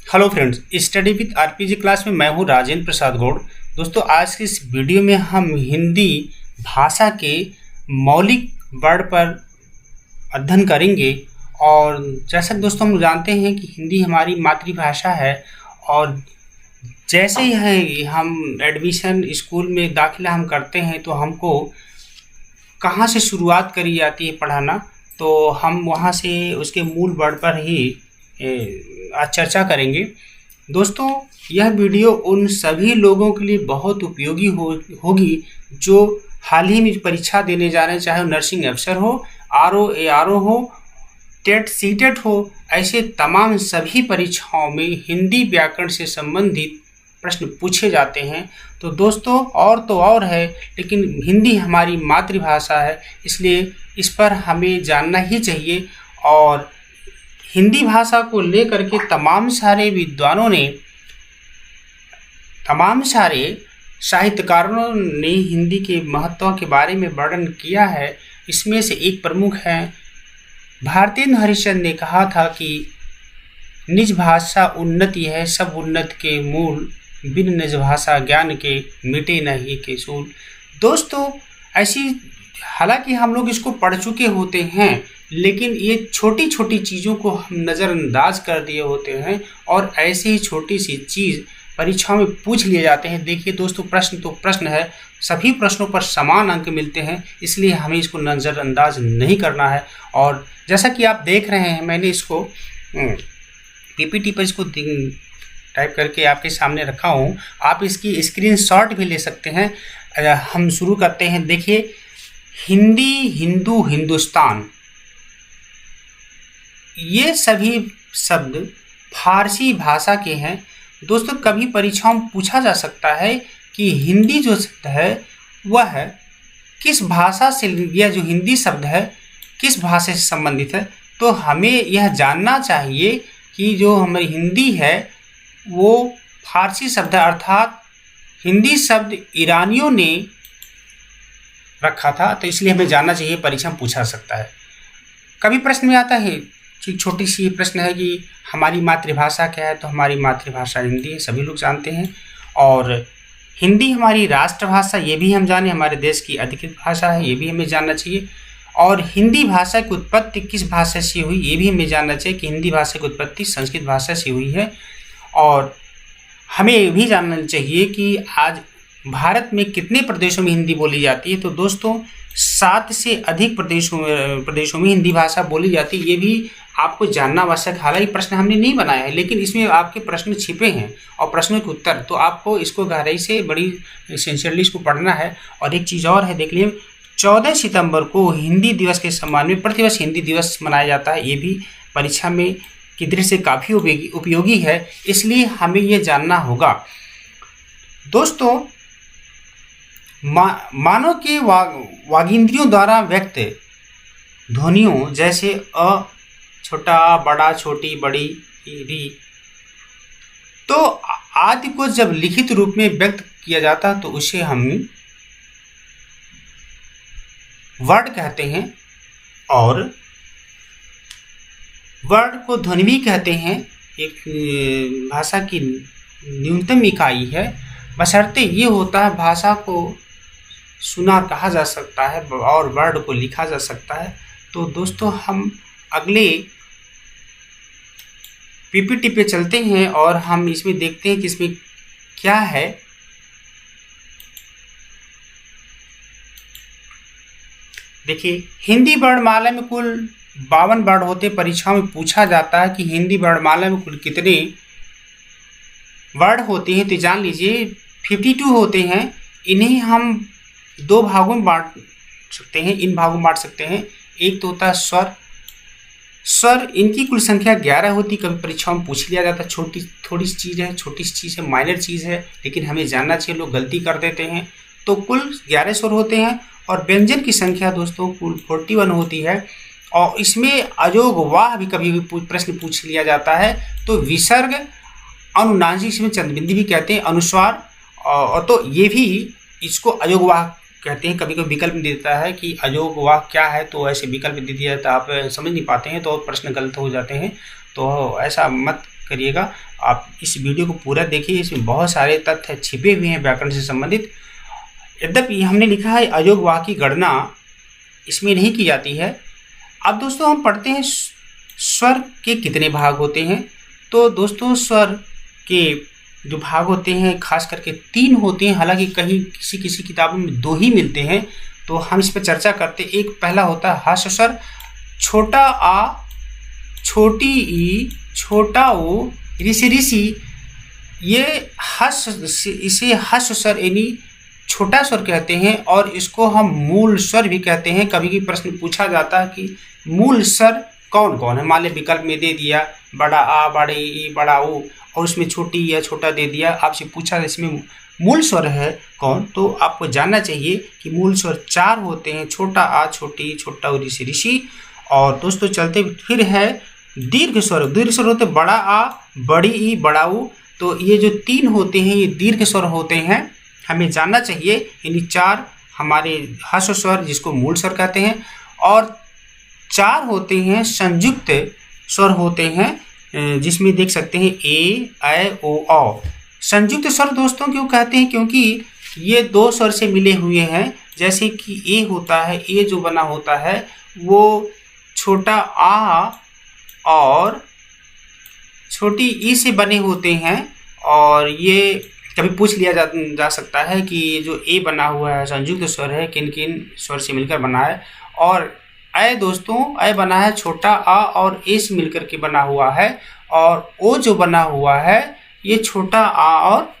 Hello friends, study with RPG class में मैं हूं राजेंद्र प्रसाद गौड़। दोस्तों, आज की इस वीडियो में हम हिंदी भाषा के मौलिक वर्ड पर अध्ययन करेंगे। और जैसा कि दोस्तों हम जानते हैं कि हिंदी हमारी मातृभाषा है और जैसे ही है हम एडमिशन स्कूल में दाखिला हम करते हैं तो हमको कहाँ से शुरुआत करी जाती है पढ़ाना, तो हम वहाँ से उसके मूल वर्ड पर ही आज चर्चा करेंगे। दोस्तों, यह वीडियो उन सभी लोगों के लिए बहुत उपयोगी होगी जो हाल ही में परीक्षा देने जा रहे हैं, चाहे नर्सिंग अफसर हो, आरओ एआरओ हो, टेट सीटेट हो। ऐसे तमाम सभी परीक्षाओं में हिंदी व्याकरण से संबंधित प्रश्न पूछे जाते हैं। तो दोस्तों, और तो और है, लेकिन हिंदी हमारी मातृभाषा है, इसलिए इस पर हमें जानना ही चाहिए। और हिंदी भाषा को लेकर के तमाम सारे विद्वानों ने, तमाम सारे साहित्यकारों ने हिंदी के महत्व के बारे में वर्णन किया है। इसमें से एक प्रमुख है, भारतेंदु हरिश्चंद्र ने कहा था कि निज भाषा उन्नति है, सब उन्नति के मूल, बिन निज भाषा ज्ञान के मिटे नहीं के सूल। दोस्तों, ऐसी हालांकि हम लोग इसको पढ़ चुके होते हैं, लेकिन ये छोटी छोटी चीज़ों को हम नज़रअंदाज कर दिए होते हैं और ऐसे ही छोटी सी चीज़ परीक्षाओं में पूछ लिए जाते हैं। देखिए दोस्तों, प्रश्न तो प्रश्न है, सभी प्रश्नों पर समान अंक मिलते हैं, इसलिए हमें इसको नज़रअंदाज नहीं करना है। और जैसा कि आप देख रहे हैं, मैंने इसको पीपीटी पर इसको टाइप करके आपके सामने रखा हूँ, आप इसकी स्क्रीनशॉट भी ले सकते हैं। हम शुरू करते हैं। देखिए, हिंदी, हिंदू, हिंदुस्तान, ये सभी शब्द फारसी भाषा के हैं। दोस्तों, कभी परीक्षाओं में पूछा जा सकता है कि हिंदी जो शब्द है वह किस भाषा से, यह जो हिंदी शब्द है किस भाषा से संबंधित है। तो हमें यह जानना चाहिए कि जो हमारी हिंदी है वो फारसी शब्द है, अर्थात हिंदी शब्द ईरानियों ने रखा था, तो इसलिए हमें जानना चाहिए, परीक्षा में पूछा सकता है। कभी प्रश्न में आता है, छोटी सी प्रश्न है कि हमारी मातृभाषा क्या है, तो हमारी मातृभाषा हिंदी है, सभी लोग जानते हैं। और हिंदी हमारी राष्ट्रभाषा, ये भी हम जाने, हमारे देश की अधिकृत भाषा है, ये भी हमें जानना चाहिए। और हिंदी भाषा की उत्पत्ति किस भाषा से हुई, ये भी हमें जानना चाहिए कि हिंदी भाषा की उत्पत्ति संस्कृत भाषा से हुई है। और हमें ये भी जानना चाहिए कि आज भारत में कितने प्रदेशों में हिंदी बोली जाती है। तो दोस्तों, 7 से अधिक प्रदेशों में हिंदी भाषा बोली जाती है, ये भी आपको जानना आवश्यक है। हालांकि प्रश्न हमने नहीं बनाया है, लेकिन इसमें आपके प्रश्न छिपे हैं और प्रश्नों के उत्तर, तो आपको इसको गहराई से, बड़ी सिंसियरली इसको पढ़ना है। और एक चीज़ और है, देख लीजिए, 14 सितंबर को हिंदी दिवस के सम्मान में प्रतिवर्ष हिंदी दिवस मनाया जाता है। ये भी परीक्षा में की दृष्टि से काफ़ी उपयोगी है, इसलिए हमें ये जानना होगा। दोस्तों, मानव के वागिंद्रियों द्वारा व्यक्त ध्वनियों जैसे अ, छोटा, बड़ा, छोटी, बड़ी, री, तो आदि को जब लिखित रूप में व्यक्त किया जाता है तो उसे हम वर्ड कहते हैं। और वर्ड को ध्वनि भी कहते हैं, एक भाषा की न्यूनतम इकाई है, बशर्ते ये होता है भाषा को सुना कहा जा सकता है और वर्ड को लिखा जा सकता है। तो दोस्तों, हम अगले पीपीटी पे चलते हैं और हम इसमें देखते हैं कि इसमें क्या है। देखिए, हिंदी वर्णमाला में कुल 52 वर्ड होते। परीक्षाओं में पूछा जाता है कि हिंदी वर्णमाला में कुल कितने वर्ड होते हैं, तो जान लीजिए 52 होते हैं। इन्हें हम 2 भागों में बांट सकते हैं, इन भागों में बांट सकते हैं। एक तो होता है स्वर। स्वर, इनकी कुल संख्या 11 होती। कभी परीक्षाओं में पूछ लिया जाता है, थोड़ी सी चीज़ है, छोटी सी चीज़ है, माइनर चीज़ है, लेकिन हमें जानना चाहिए, लोग गलती कर देते हैं। तो कुल 11 स्वर होते हैं। और व्यंजन की संख्या दोस्तों कुल 41 होती है। और इसमें अजोग वाह भी कभी भी प्रश्न पूछ लिया जाता है। तो विसर्ग, अनुनासिक, इसमें चंद्रबिंदी भी कहते हैं, अनुस्वार, और तो ये भी इसको अजोग वाह कहते हैं। कभी कभी विकल्प दे देता है कि अजोग वाह क्या है, तो ऐसे विकल्प दे दिया जाता है, आप समझ नहीं पाते हैं तो प्रश्न गलत हो जाते हैं, तो ऐसा मत करिएगा। आप इस वीडियो को पूरा देखिए, इसमें बहुत सारे तथ्य छिपे हुए हैं व्याकरण से संबंधित। यद्यपि हमने लिखा है अयोग वाक्य की गणना इसमें नहीं की जाती है। अब दोस्तों हम पढ़ते हैं स्वर के कितने भाग होते हैं। तो दोस्तों स्वर के जो भाग होते हैं खास करके 3 होते हैं, हालांकि कहीं किसी किसी किताबों में 2 ही मिलते हैं। तो हम इस पर चर्चा करते हैं। एक पहला होता है ह्रस्व स्वर, छोटा आ, छोटी ई, छोटा ओ, ऋषि। ये इसे ह्रस्व स्वर यानी छोटा स्वर कहते हैं और इसको हम मूल स्वर भी कहते हैं। कभी भी प्रश्न पूछा जाता है कि मूल स्वर कौन कौन है, मान ली विकल्प में दे दिया बड़ा आ, बड़े ई, बड़ा ऊ और उसमें छोटी या छोटा दे दिया, आपसे पूछा इसमें मूल स्वर है कौन, तो आपको जानना चाहिए कि मूल स्वर 4 होते हैं, छोटा आ, छोटी, छोटा ऊ, ऋषि। और दोस्तों चलते फिर है दीर्घ स्वर। दीर्घ स्वर होते बड़ा आ, बड़ी ई, बड़ा ऊ। तो ये जो 3 होते हैं ये दीर्घ स्वर होते हैं, हमें जानना चाहिए। यानी 4 हमारे ह्रस्व स्वर जिसको मूल स्वर कहते हैं और 4 होते हैं संयुक्त स्वर होते हैं, जिसमें देख सकते हैं ए, ऐ, ओ, औ। संयुक्त स्वर दोस्तों क्यों कहते हैं, क्योंकि ये 2 स्वर से मिले हुए हैं। जैसे कि ए होता है, ए जो बना होता है वो छोटा आ और छोटी ई से बने होते हैं। और ये कभी पूछ लिया जा सकता है कि जो ए बना हुआ है संयुक्त स्वर है किन किन स्वर से मिलकर बना है। और ऐ दोस्तों, ऐ बना है छोटा आ और ए से मिलकर के बना हुआ है। और ओ जो बना हुआ है ये छोटा आ और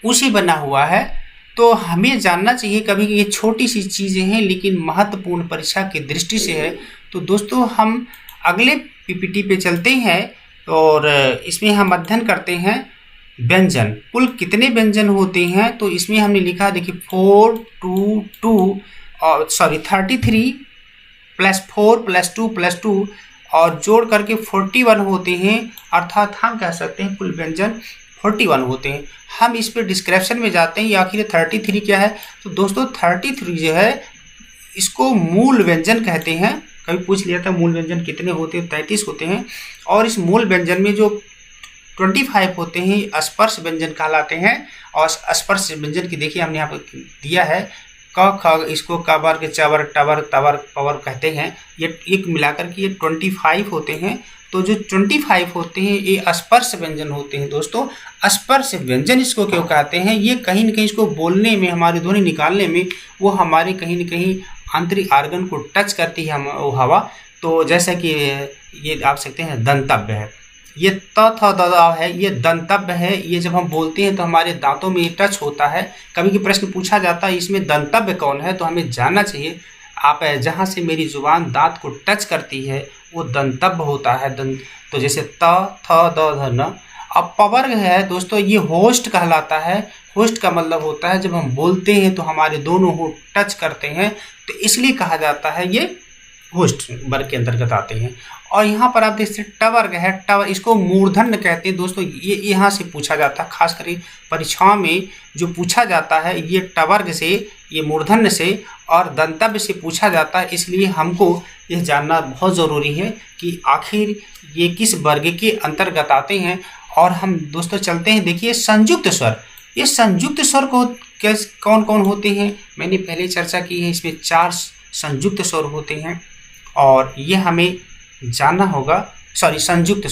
ऊ से बना हुआ है। तो हमें जानना चाहिए कभी कि ये छोटी सी चीज़ें हैं लेकिन महत्वपूर्ण परीक्षा की दृष्टि से है। तो दोस्तों हम अगले पीपीटी पे चलते हैं और इसमें हम अध्ययन करते हैं व्यंजन। कुल कितने व्यंजन होते हैं, तो इसमें हमने लिखा देखिए 4 2 2 और 33 + 4 + 2 + 2 और जोड़ करके 41 होते हैं। अर्थात हम कह सकते हैं कुल व्यंजन 41 होते हैं। हम इस पर डिस्क्रिप्शन में जाते हैं, आखिर 33 क्या है। तो दोस्तों 33 जो है इसको मूल व्यंजन कहते हैं। कभी पूछ लिया था मूल व्यंजन कितने होते हैं, 33 होते हैं। और इस मूल व्यंजन में जो 25 होते हैं स्पर्श व्यंजन कहलाते हैं। और स्पर्श व्यंजन की देखिए हमने यहाँ पर दिया है क ख, इसको कबर के चबर, टबर, तबर, पवर कहते हैं। ये एक मिलाकर के ये 25 होते हैं। तो जो 25 होते हैं ये स्पर्श व्यंजन होते हैं। दोस्तों स्पर्श व्यंजन इसको क्यों कहते हैं, ये कहीं न कहीं इसको बोलने में, हमारी ध्वनि निकालने में वो हमारे कहीं न कहीं आंतरिक आर्गन को टच करती है वो हवा। तो जैसा कि ये आप सकते हैं दंतव्य है, ये त थ द है, ये दंतव्य है। ये जब हम बोलते हैं तो हमारे दांतों में टच होता है। कभी भी प्रश्न पूछा जाता है इसमें दंतव्य कौन है, तो हमें जानना चाहिए आप जहाँ से मेरी जुबान दांत को टच करती है वो दंतव्य होता है। तो जैसे त थ द ध न। अब पवर्ग है दोस्तों, ये होस्ट कहलाता है। होस्ट का मतलब होता है जब हम बोलते हैं तो हमारे दोनों होंठ टच करते हैं, तो इसलिए कहा जाता है ये होस्ट वर्ग के अंतर्गत आते हैं। और यहाँ पर आप देख सकते टवर्ग है, टवर इसको मूर्धन्य कहते हैं। दोस्तों ये यहाँ से पूछा जाता है, खास करके परीक्षाओं में जो पूछा जाता है ये टवर्ग से, ये मूर्धन्य से और दंतव्य से पूछा जाता है। इसलिए हमको यह जानना बहुत ज़रूरी है कि आखिर ये किस वर्ग के अंतर्गत आते हैं। और हम दोस्तों चलते हैं, देखिए संयुक्त स्वर। ये संयुक्त स्वर को कौन कौन होते हैं, मैंने पहले चर्चा की है। इसमें 4 संयुक्त स्वर होते हैं और ये हमें जानना होगा। संयुक्त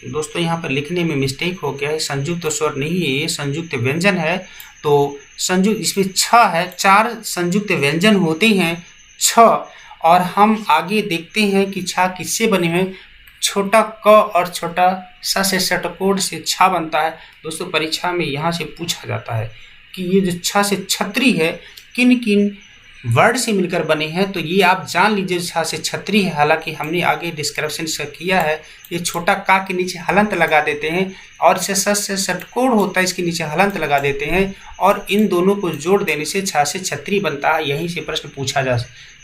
दोस्तों यहाँ पर लिखने में मिस्टेक हो गया है, संयुक्त स्वर नहीं है, ये संयुक्त व्यंजन है। तो संयुक्त इसमें 6 है, 4 संयुक्त व्यंजन होते हैं 6। और हम आगे देखते हैं कि छा किससे बने हैं। छोटा क और छोटा स से षटकोण से छा बनता है। दोस्तों परीक्षा में यहाँ से पूछा जाता है कि ये जो छ से छतरी है किन किन वर्ड से मिलकर बने हैं। तो ये आप जान लीजिए छ से छतरी है। हालांकि हमने आगे डिस्क्रिप्शन से किया है, ये छोटा का के नीचे हलंत लगा देते हैं और इसे स से षटकोण होता है, इसके नीचे हलंत लगा देते हैं और इन दोनों को जोड़ देने से छ से छतरी बनता है। यहीं से प्रश्न पूछा जा,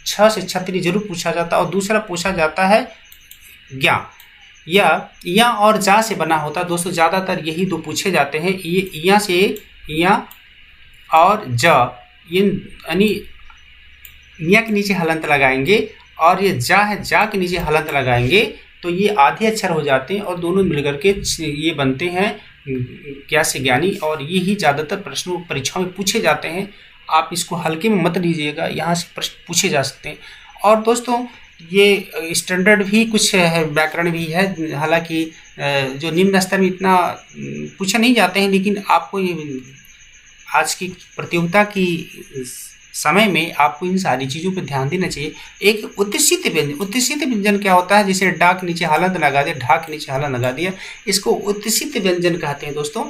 छ से छतरी जरूर पूछा जाता है। और दूसरा पूछा जाता है ज्ञा, या और जा से बना होता है। दोस्तों ज़्यादातर यही 2 पूछे जाते हैं। ये या से या और ज, ये यानी या के नीचे हलंत लगाएंगे और ये जा है, जा के नीचे हलंत लगाएंगे तो ये आधे अक्षर हो जाते हैं और दोनों मिलकर के ये बनते हैं ज्ञा से ज्ञानी, और ये ही ज़्यादातर प्रश्नों परीक्षाओं में पूछे जाते हैं। आप इसको हल्के में मत लीजिएगा, यहाँ से प्रश्न पूछे जा सकते हैं। और दोस्तों ये स्टैंडर्ड भी कुछ है, व्याकरण भी है, हालांकि जो निम्न स्तर में इतना पूछे नहीं जाते हैं, लेकिन आपको ये आज की प्रतियोगिता की समय में आपको इन सारी चीज़ों पर ध्यान देना चाहिए। एक उत्सित व्यंजन, उत्सित व्यंजन क्या होता है, जैसे डा के नीचे हलंत लगा दिया, ढा के नीचे हलन लगा दिया, इसको उत्सित व्यंजन कहते हैं दोस्तों।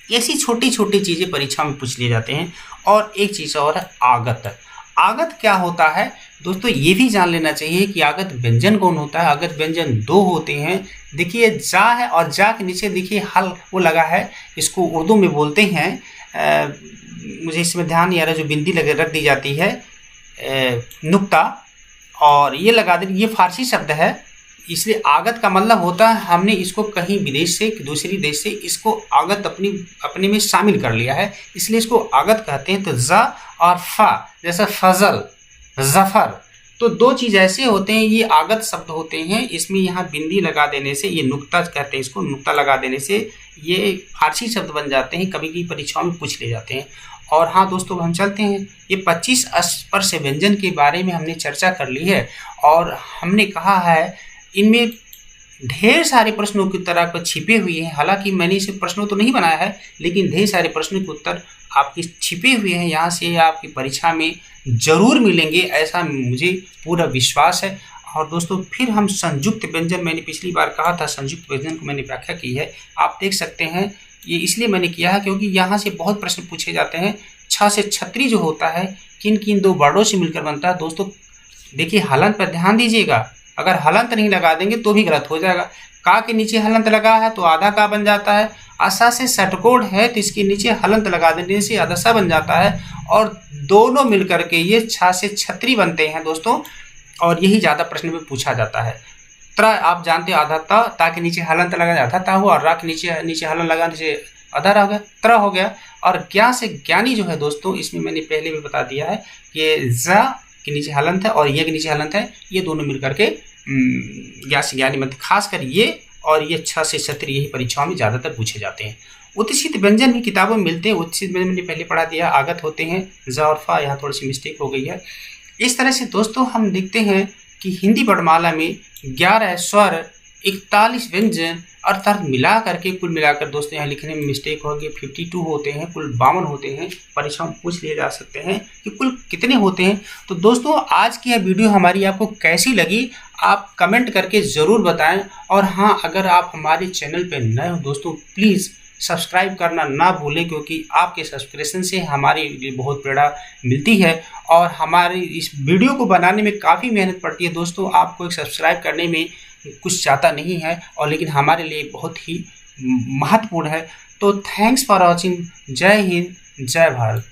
ऐसी छोटी छोटी चीज़ें परीक्षा में पूछ लिए जाते हैं। और एक चीज़ और है आगत। आगत क्या होता है दोस्तों, ये भी जान लेना चाहिए कि आगत व्यंजन कौन होता है। आगत व्यंजन दो होते हैं। देखिए जा है और जा के नीचे देखिए हल वो लगा है, इसको उर्दू में बोलते हैं, मुझे इसमें ध्यान नहीं आ रहा, जो बिंदी लगे रख दी जाती है नुक्ता, और ये लगा दे, ये फारसी शब्द है। इसलिए आगत का मतलब होता है हमने इसको कहीं विदेश से दूसरी देश से इसको आगत अपने में शामिल कर लिया है, इसलिए इसको आगत कहते हैं। तो ज़ और फा, जैसा फजल, जफर, तो दो चीज़ ऐसे होते हैं, ये आगत शब्द होते हैं। इसमें यहाँ बिंदी लगा देने से, ये नुक्ता कहते हैं इसको, नुक्ता लगा देने से ये फारसी शब्द बन जाते हैं, कभी की परीक्षाओं में पूछ ले जाते हैं। और हाँ दोस्तों, हम चलते हैं, ये 25 स्पर्श व्यंजन के बारे में हमने चर्चा कर ली है, और हमने कहा है इनमें ढेर सारे प्रश्नों के उत्तर आपको छिपे हुए हैं। हालांकि मैंने इसे प्रश्नों तो नहीं बनाया है, लेकिन ढेर सारे प्रश्नों के उत्तर आपके छिपे हुए हैं, यहाँ से आपकी परीक्षा में जरूर मिलेंगे, ऐसा मुझे पूरा विश्वास है। और दोस्तों फिर हम संयुक्त व्यंजन, मैंने पिछली बार कहा था संयुक्त व्यंजन को मैंने व्याख्या की है, आप देख सकते हैं। ये इसलिए मैंने किया है क्योंकि यहाँ से बहुत प्रश्न पूछे जाते हैं। छ से छतरी जो होता है किन किन दो वर्डों से मिलकर बनता है। दोस्तों देखिए हलंत पर ध्यान दीजिएगा, अगर हलंत नहीं लगा देंगे तो भी गलत हो जाएगा। का के नीचे हलंत लगा है तो आधा का बन जाता है। आशा से षटकोण है तो इसके नीचे हलंत लगा देने से आधा सा बन जाता है, और दोनों मिलकर के ये छ से छतरी बनते हैं दोस्तों। और यही ज़्यादा प्रश्न में पूछा जाता है। त्र आप जानते हो आधा ता के नीचे हलंत लगा आधा ता हुआ, और रा के नीचे हलन लगाने से आधा हो गया, त्र हो गया। और ज्ञा से ज्ञानी जो है दोस्तों, इसमें मैंने पहले भी बता दिया है कि ज के नीचे हलंत है और ये के नीचे हलंत है, ये दोनों मिलकर के ज्ञा से ज्ञानी मतलब खासकर ये और ये छ से छतरी यही परीक्षाओं में ज़्यादातर पूछे जाते हैं। उत्सित व्यंजन भी किताबों में मिलते हैं। उत्सित व्यंजन मैंने पहले पढ़ा दिया, आगत होते हैं, ज और फा, यहाँ थोड़ी सी मिस्टेक हो गई है। इस तरह से दोस्तों हम देखते हैं कि हिंदी वर्णमाला में 11 स्वर, 41 व्यंजन अर्थात मिला करके कुल मिलाकर दोस्तों यहाँ लिखने में मिस्टेक होगी, 52 होते हैं, कुल 52 होते हैं। परीक्षा में पूछ लिए जा सकते हैं कि कुल कितने होते हैं। तो दोस्तों आज की यह वीडियो हमारी आपको कैसी लगी आप कमेंट करके ज़रूर बताएं। और हाँ, अगर आप हमारे चैनल पर नए हो दोस्तों प्लीज़ सब्सक्राइब करना ना भूलें, क्योंकि आपके सब्सक्रिप्शन से हमारे लिए बहुत प्रेरणा मिलती है और हमारी इस वीडियो को बनाने में काफ़ी मेहनत पड़ती है दोस्तों। आपको एक सब्सक्राइब करने में कुछ चाहता नहीं है, और लेकिन हमारे लिए बहुत ही महत्वपूर्ण है। तो थैंक्स फॉर वॉचिंग। जय हिंद, जय भारत।